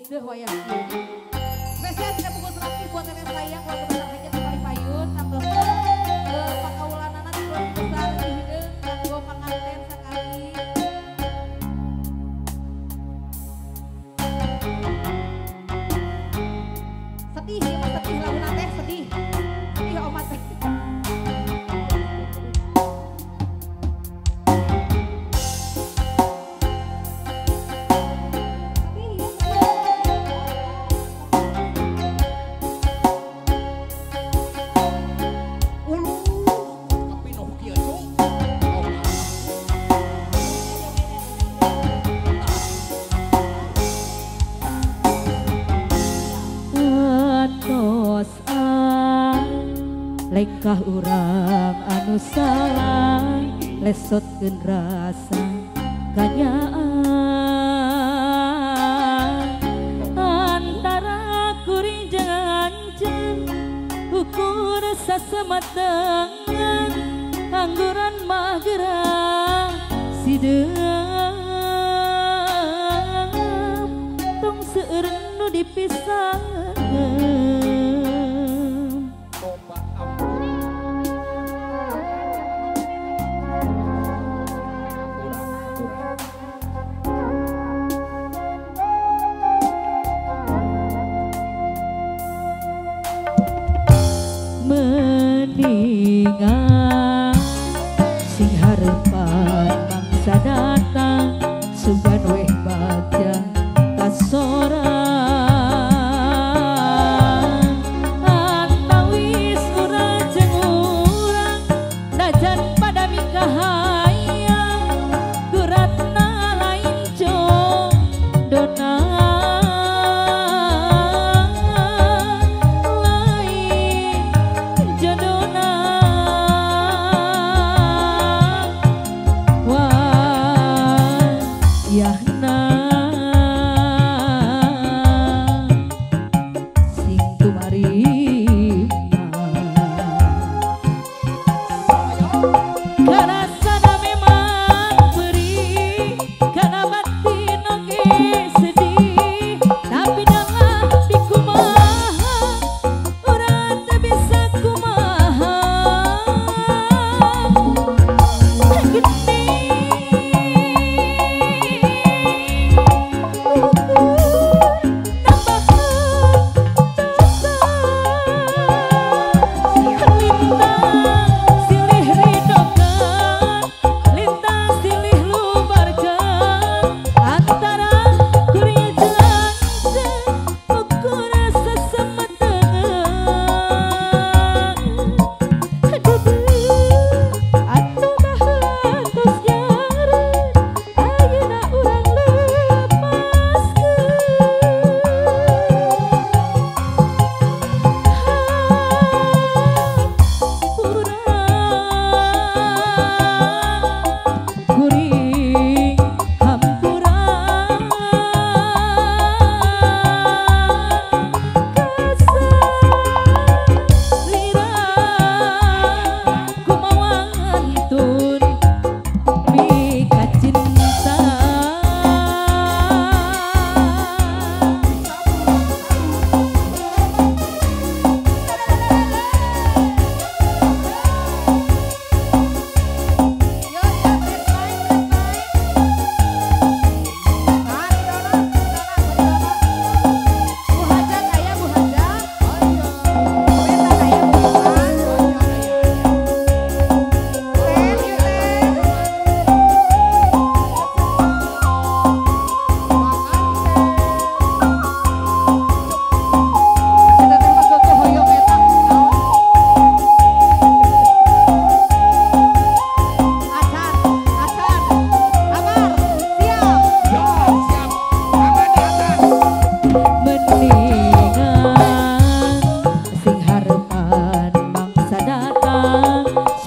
Deh wayang. Spesial tidak pukul selapih buat teteh sayang keluarga besar hajat sekali payun nambahkan pakaulanana di keluarga besar di hideung kanggo panganten sakali. Sedih ya mas sedih lagu teh sedih. Sedih omat teh. Lengkah urang anu salah lesotkeun rasa kanyaan antara kuring jeung anjeun ukur sasamatengan angguran mah gerak sideung tong seueur nu dipisahkeun. Mendingan sing harepan bangsa datang sugan weh baca kasorang antawis urang jeung urang dajan pada mikahayang guratna lain jodona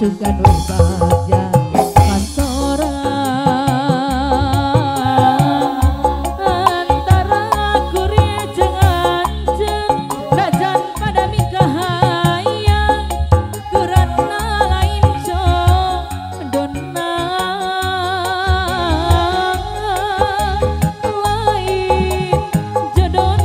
sugan weh baja kasorang antara kuring jeung anjeun dajan pada mikahayang geratna lain jodona lain jodona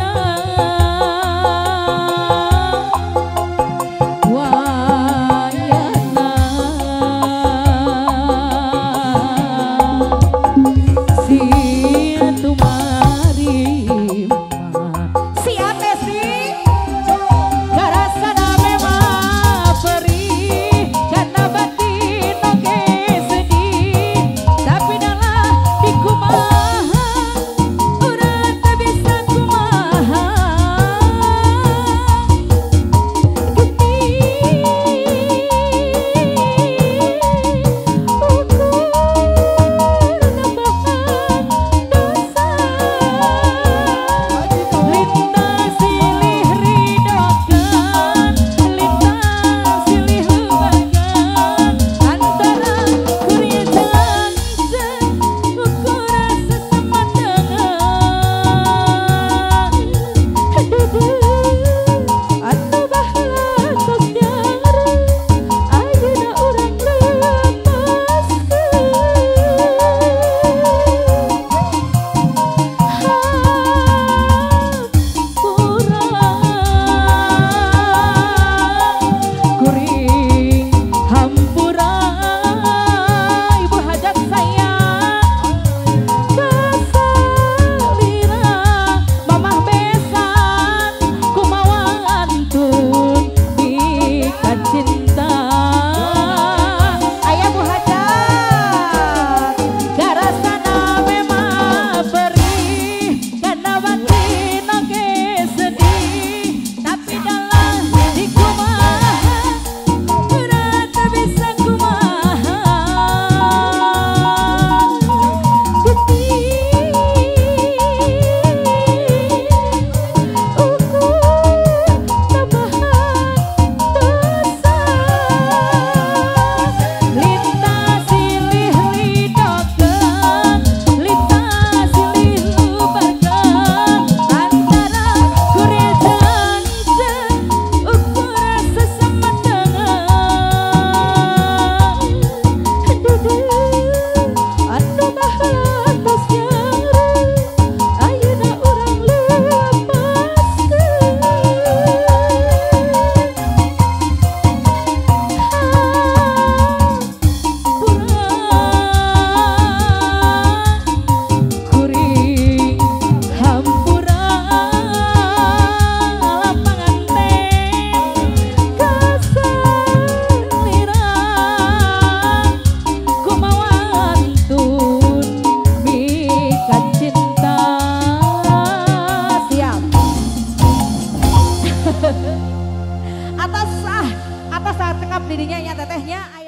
atas atas cekap dirinya ya tetehnya.